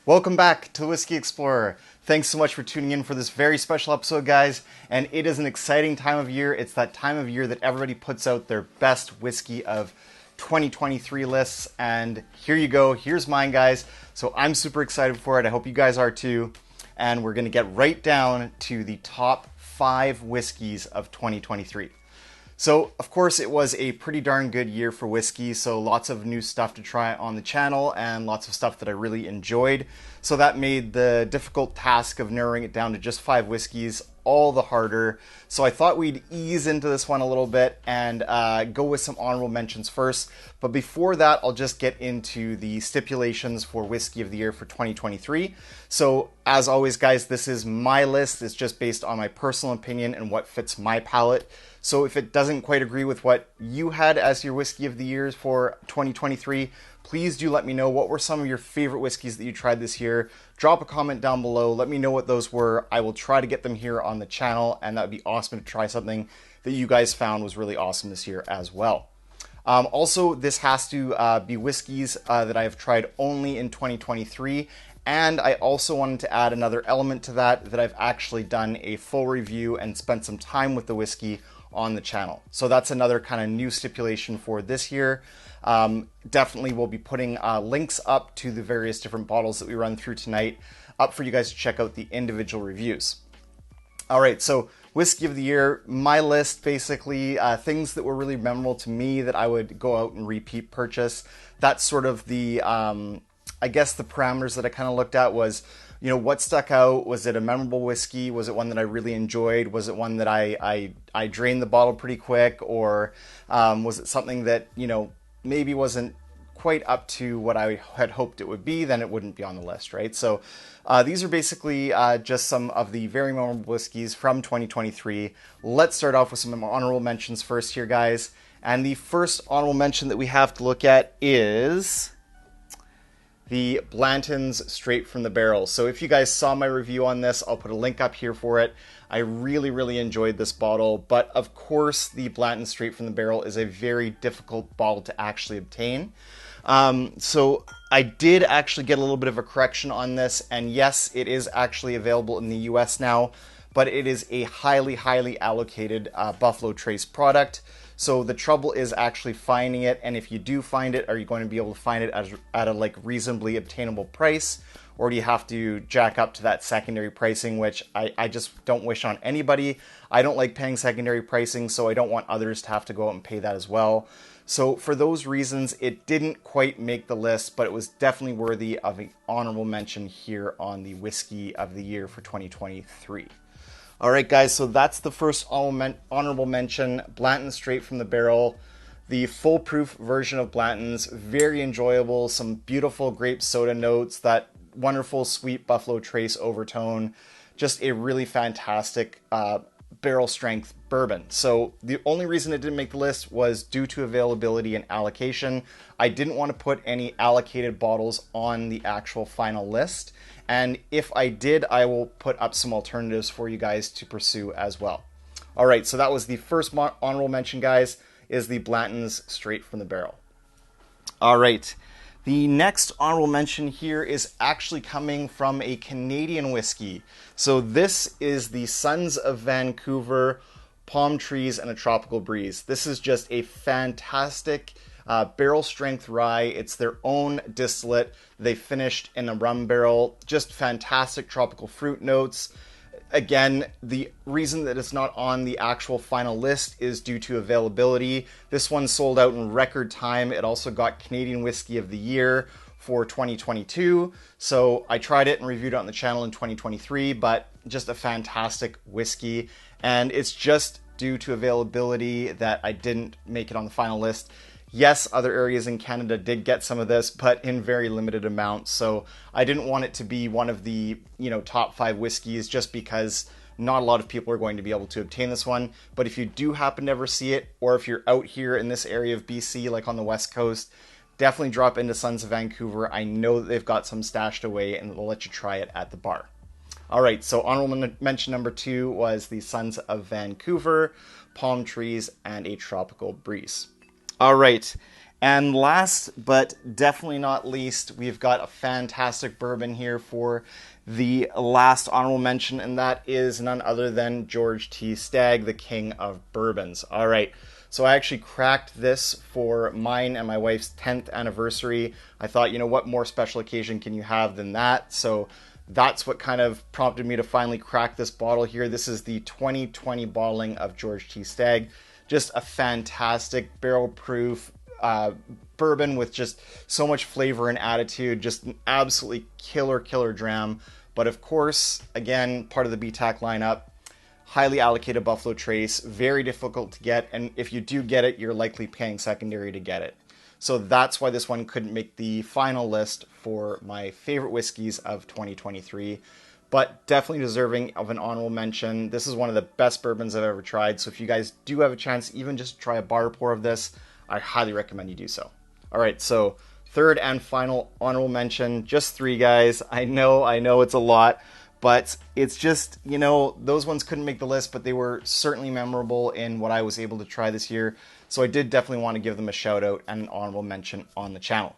Welcome back to Whiskey Explorer. Thanks so much for tuning in for this very special episode, guys. And it is an exciting time of year. It's that time of year that everybody puts out their best whiskey of 2023 lists. And here you go. Here's mine, guys. So I'm super excited for it. I hope you guys are too. And we're going to get right down to the top 5 whiskeys of 2023. So, of course, it was a pretty darn good year for whiskey, so lots of new stuff to try on the channel and lots of stuff that I really enjoyed. So that made the difficult task of narrowing it down to just 5 whiskeys all the harder. So I thought we'd ease into this one a little bit and go with some honorable mentions first. But before that, I'll just get into the stipulations for Whiskey of the Year for 2023. So as always, guys, this is my list. It's just based on my personal opinion and what fits my palate. So if it doesn't quite agree with what you had as your Whiskey of the Year for 2023, please do let me know what were some of your favorite whiskeys that you tried this year. Drop a comment down below. Let me know what those were. I will try to get them here on the channel, and that would be awesome to try something that you guys found was really awesome this year as well. Also, this has to be whiskeys that I have tried only in 2023. And I also wanted to add another element to that I've actually done a full review and spent some time with the whiskey on the channel. So that's another kind of new stipulation for this year. Definitely we'll be putting links up to the various different bottles that we run through tonight up for you guys to check out the individual reviews. All right, so Whiskey of the Year, my list basically, things that were really memorable to me that I would go out and repeat purchase. That's sort of the, I guess the parameters that I kind of looked at was, you know, what stuck out? Was it a memorable whiskey? Was it one that I really enjoyed? Was it one that I drained the bottle pretty quick? Or was it something that, you know, maybe wasn't quite up to what I had hoped it would be? Then it wouldn't be on the list, right? So these are basically just some of the very memorable whiskeys from 2023. Let's start off with some honorable mentions first here, guys. And the first honorable mention that we have to look at is the Blanton's Straight from the Barrel. So if you guys saw my review on this, I'll put a link up here for it. I really enjoyed this bottle, but of course the Blanton's Straight from the Barrel is a very difficult bottle to actually obtain. So I did actually get a little bit of a correction on this, and yes, it is actually available in the US now, but it is a highly allocated Buffalo Trace product. So the trouble is actually finding it, and if you do find it, are you going to be able to find it at a like reasonably obtainable price, or do you have to jack up to that secondary pricing, which I just don't wish on anybody. I don't like paying secondary pricing, so I don't want others to have to go out and pay that as well. So for those reasons, it didn't quite make the list, but it was definitely worthy of an honorable mention here on the Whiskey of the Year for 2023. All right, guys, so that's the first honorable mention, Blanton Straight from the Barrel. The foolproof version of Blanton's, very enjoyable, some beautiful grape soda notes, that wonderful sweet Buffalo Trace overtone, just a really fantastic barrel strength bourbon. So the only reason it didn't make the list was due to availability and allocation. I didn't want to put any allocated bottles on the actual final list. And if I did, I will put up some alternatives for you guys to pursue as well. All right, so that was the first honorable mention, guys, is the Blanton's Straight from the Barrel. All right, the next honorable mention here is actually coming from a Canadian whiskey. So this is the Sons of Vancouver Palm Trees and a Tropical Breeze. This is just a fantastic barrel strength rye. It's their own distillate. They finished in a rum barrel. Just fantastic tropical fruit notes. Again, the reason that it's not on the actual final list is due to availability. This one sold out in record time. It also got Canadian Whiskey of the Year for 2022. So I tried it and reviewed it on the channel in 2023, but just a fantastic whiskey. And it's just due to availability that I didn't make it on the final list. Yes, other areas in Canada did get some of this, but in very limited amounts. So I didn't want it to be one of the, top 5 whiskeys just because not a lot of people are going to be able to obtain this one. But if you do happen to ever see it, or if you're out here in this area of BC, like on the West Coast, definitely drop into Sons of Vancouver. I know that they've got some stashed away and they'll let you try it at the bar. All right, so honorable mention number 2 was the Sons of Vancouver, Palm Trees, and a Tropical Breeze. All right, And last but definitely not least, we've got a fantastic bourbon here for the last honorable mention, and that is none other than George T. Stagg, the king of bourbons. All right, so I actually cracked this for mine and my wife's 10th anniversary. I thought, you know, what more special occasion can you have than that? So that's what kind of prompted me to finally crack this bottle here. This is the 2020 bottling of George T. Stagg. Just a fantastic barrel-proof bourbon with just so much flavor and attitude, just an absolutely killer dram. But of course, again, part of the BTAC lineup, highly allocated Buffalo Trace, very difficult to get, and if you do get it, you're likely paying secondary to get it. So that's why this one couldn't make the final list for my favorite whiskeys of 2023, but definitely deserving of an honorable mention. This is one of the best bourbons I've ever tried, so if you guys do have a chance, even just try a bar pour of this, I highly recommend you do so. All right, so third and final honorable mention, just 3 guys. I know it's a lot, but it's just, you know, those ones couldn't make the list, but they were certainly memorable in what I was able to try this year. So I did definitely want to give them a shout out and an honorable mention on the channel.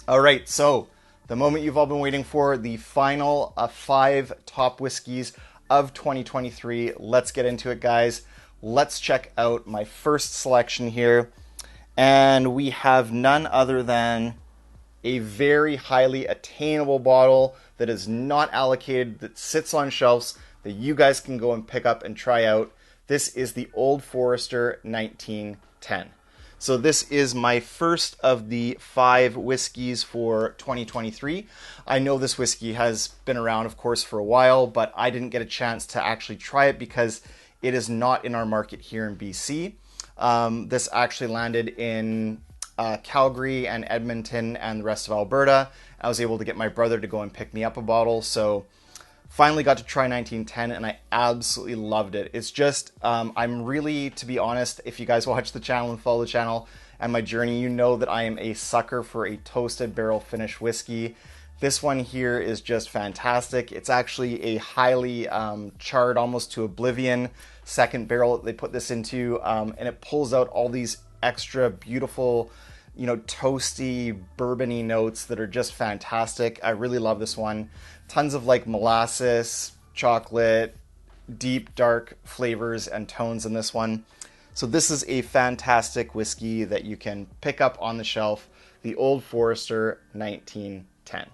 All right, so the moment you've all been waiting for, the final 5 top whiskeys of 2023. Let's get into it, guys. Let's check out my first selection here. And we have none other than a very highly attainable bottle that is not allocated, that sits on shelves, that you guys can go and pick up and try out. This is the Old Forester 1910. So this is my first of the 5 whiskeys for 2023. I know this whiskey has been around, of course, for a while, but I didn't get a chance to actually try it because it is not in our market here in BC. This actually landed in Calgary and Edmonton and the rest of Alberta. I was able to get my brother to go and pick me up a bottle, so finally got to try 1910 and I absolutely loved it. It's just, I'm really, to be honest, if you guys watch the channel and follow the channel and my journey, you know that I am a sucker for a toasted barrel finish whiskey. This one here is just fantastic. It's actually a highly charred, almost to oblivion, second barrel that they put this into, and it pulls out all these extra beautiful, you know, toasty, bourbony notes that are just fantastic. I really love this one. Tons of like molasses, chocolate, deep, dark flavors and tones in this one. So this is a fantastic whiskey that you can pick up on the shelf, the Old Forester 1910.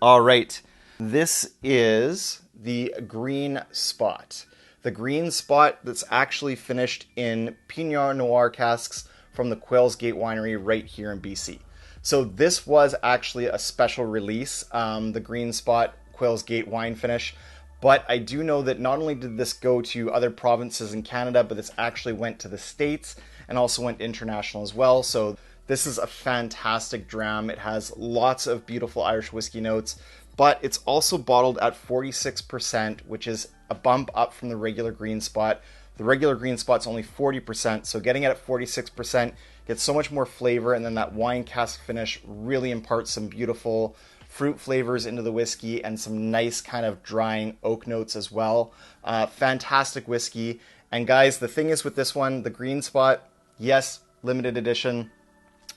All right, this is the Green Spot. The Green Spot that's actually finished in Pinot Noir casks from the Quails Gate Winery right here in BC. So this was actually a special release, the Green Spot Quails Gate wine finish. But I do know that not only did this go to other provinces in Canada, but this actually went to the States and also went international as well. So this is a fantastic dram. It has lots of beautiful Irish whiskey notes, but it's also bottled at 46%, which is a bump up from the regular Green Spot. The regular Green Spot's only 40%, so getting it at 46% gets so much more flavor, and then that wine cask finish really imparts some beautiful fruit flavors into the whiskey and some nice kind of drying oak notes as well. Fantastic whiskey. And guys, the thing is with this one, the Green Spot, yes, limited edition.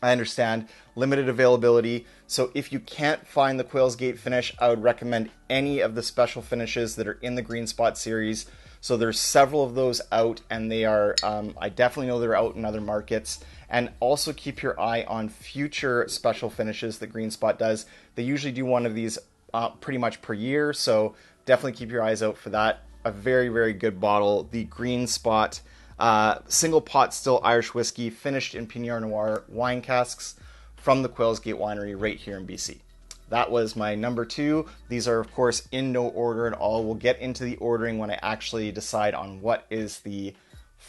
I understand, limited availability. So if you can't find the Quails Gate finish, I would recommend any of the special finishes that are in the Green Spot series. So there's several of those out, and they are, I definitely know they're out in other markets. And also keep your eye on future special finishes that Green Spot does. They usually do one of these pretty much per year, so definitely keep your eyes out for that. A very, very good bottle, the Green Spot single pot still Irish whiskey, finished in Pinot Noir wine casks from the Quails Gate Winery right here in BC. That was my number 2. These are, of course, in no order at all. We'll get into the ordering when I actually decide on what is the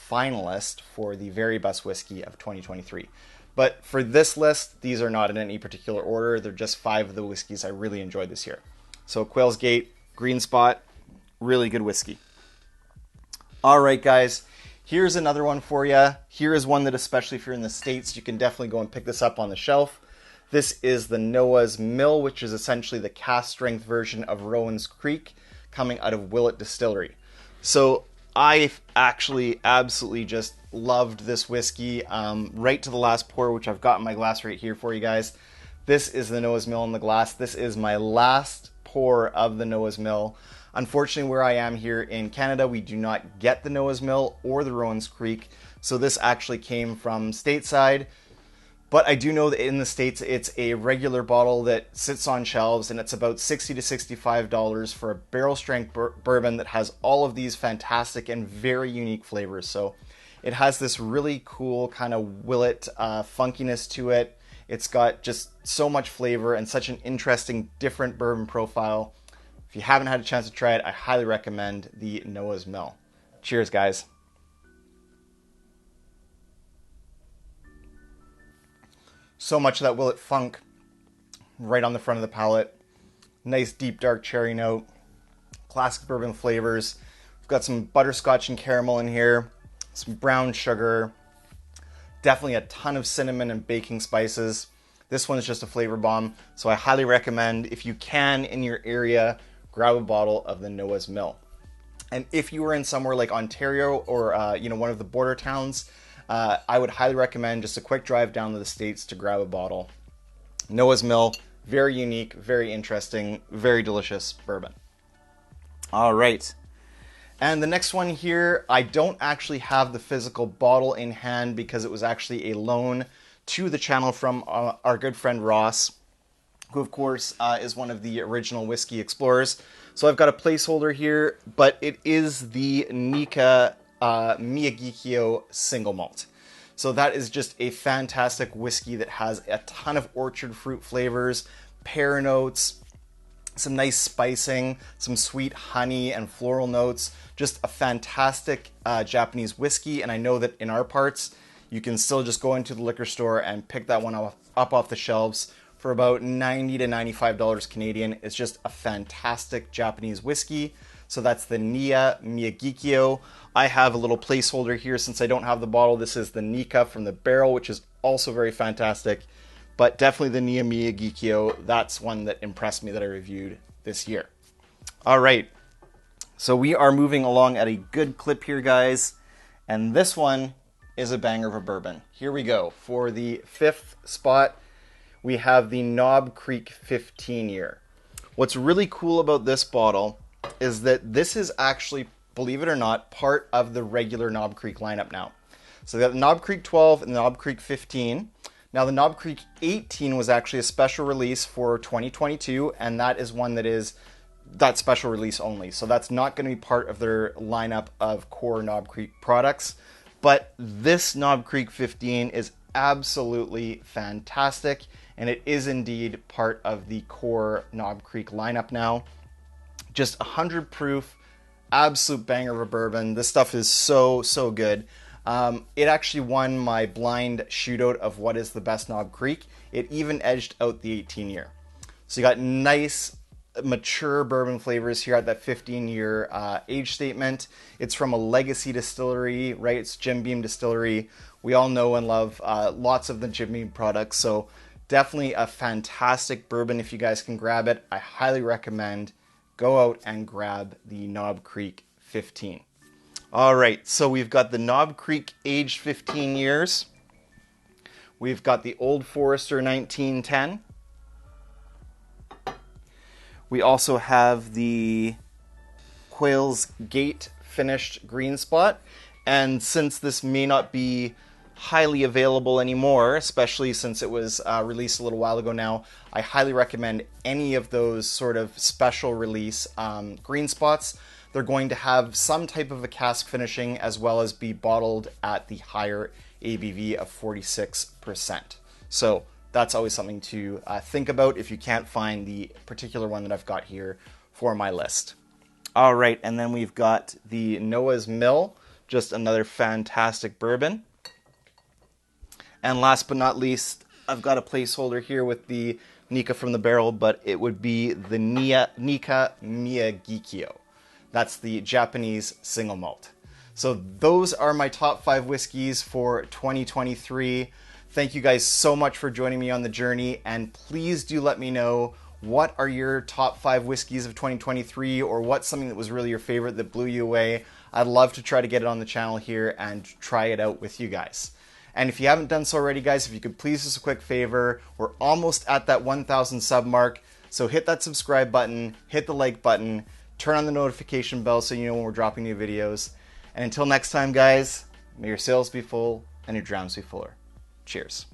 finalist for the very best whiskey of 2023. But for this list, these are not in any particular order. They're just 5 of the whiskeys I really enjoyed this year. So Quails Gate, Green Spot, really good whiskey. All right, guys. Here's another one for you. Here is one that, especially if you're in the States, you can definitely go and pick this up on the shelf. This is the Noah's Mill, which is essentially the cast strength version of Rowan's Creek, coming out of Willett Distillery. So I actually absolutely just loved this whiskey right to the last pour, which I've got in my glass right here for you guys. This is the Noah's Mill in the glass. This is my last pour of the Noah's Mill. Unfortunately, where I am here in Canada, we do not get the Noah's Mill or the Rowan's Creek, so this actually came from stateside. But I do know that in the States, it's a regular bottle that sits on shelves, and it's about $60 to $65 for a barrel strength bourbon that has all of these fantastic and very unique flavors. So it has this really cool kind of willet funkiness to it. It's got just so much flavor and such an interesting, different bourbon profile. If you haven't had a chance to try it, I highly recommend the Noah's Mill. Cheers, guys. So much of that willet funk right on the front of the palate. Nice deep dark cherry note. Classic bourbon flavors. We've got some butterscotch and caramel in here. Some brown sugar. Definitely a ton of cinnamon and baking spices. This one's just a flavor bomb. So I highly recommend, if you can in your area, grab a bottle of the Noah's Mill. And if you were in somewhere like Ontario or one of the border towns, I would highly recommend just a quick drive down to the States to grab a bottle. Noah's Mill, very unique, very interesting, very delicious bourbon. All right. And the next one here, I don't actually have the physical bottle in hand because it was actually a loan to the channel from our good friend Ross, who of course is one of the original whiskey explorers. So I've got a placeholder here, but it is the Nikka Miyagikyo single malt. So that is just a fantastic whiskey that has a ton of orchard fruit flavors, pear notes, some nice spicing, some sweet honey and floral notes. Just a fantastic Japanese whiskey. And I know that in our parts, you can still just go into the liquor store and pick that one up off the shelves for about $90 to $95 Canadian. It's just a fantastic Japanese whiskey. So that's the Nikka Miyagikyo. I have a little placeholder here since I don't have the bottle. This is the Nikka from the barrel, which is also very fantastic. But definitely the Nikka Miyagikyo, that's one that impressed me that I reviewed this year. All right, so we are moving along at a good clip here, guys. And this one is a banger of a bourbon. Here we go. For the fifth spot, we have the Knob Creek 15 year. What's really cool about this bottle is that this is actually, believe it or not, part of the regular Knob Creek lineup now. So we got the Knob Creek 12 and the Knob Creek 15. Now the Knob Creek 18 was actually a special release for 2022, and that is one that is that special release only. So that's not going to be part of their lineup of core Knob Creek products. But this Knob Creek 15 is absolutely fantastic, and it is indeed part of the core Knob Creek lineup now. Just 100 proof, absolute banger of a bourbon. This stuff is so good. It actually won my blind shootout of what is the best Knob Creek. It even edged out the 18 year. So you got nice, mature bourbon flavors here at that 15-year age statement. It's from a legacy distillery, right? It's Jim Beam Distillery. We all know and love lots of the Jim Beam products. So definitely a fantastic bourbon if you guys can grab it. I highly recommend go out and grab the Knob Creek 15. All right, so we've got the Knob Creek aged 15 years. We've got the Old Forester 1910. We also have the Quail's Gate finished green spot. And since this may not be highly available anymore, especially since it was released a little while ago now, I highly recommend any of those sort of special release green spots. They're going to have some type of a cask finishing as well as be bottled at the higher ABV of 46%. So that's always something to think about if you can't find the particular one that I've got here for my list. All right, and then we've got the Noah's Mill, just another fantastic bourbon. And last but not least, I've got a placeholder here with the Nikka from the barrel, but it would be the Nikka Miyagikyo. That's the Japanese single malt. So those are my top 5 whiskeys for 2023. Thank you guys so much for joining me on the journey, and please do let me know what are your top 5 whiskeys of 2023, or what's something that was really your favorite that blew you away. I'd love to try to get it on the channel here and try it out with you guys. And if you haven't done so already, guys, if you could please do us a quick favor, we're almost at that 1,000 sub mark. So hit that subscribe button, hit the like button, turn on the notification bell so you know when we're dropping new videos. And until next time, guys, may your sails be full and your drams be fuller. Cheers.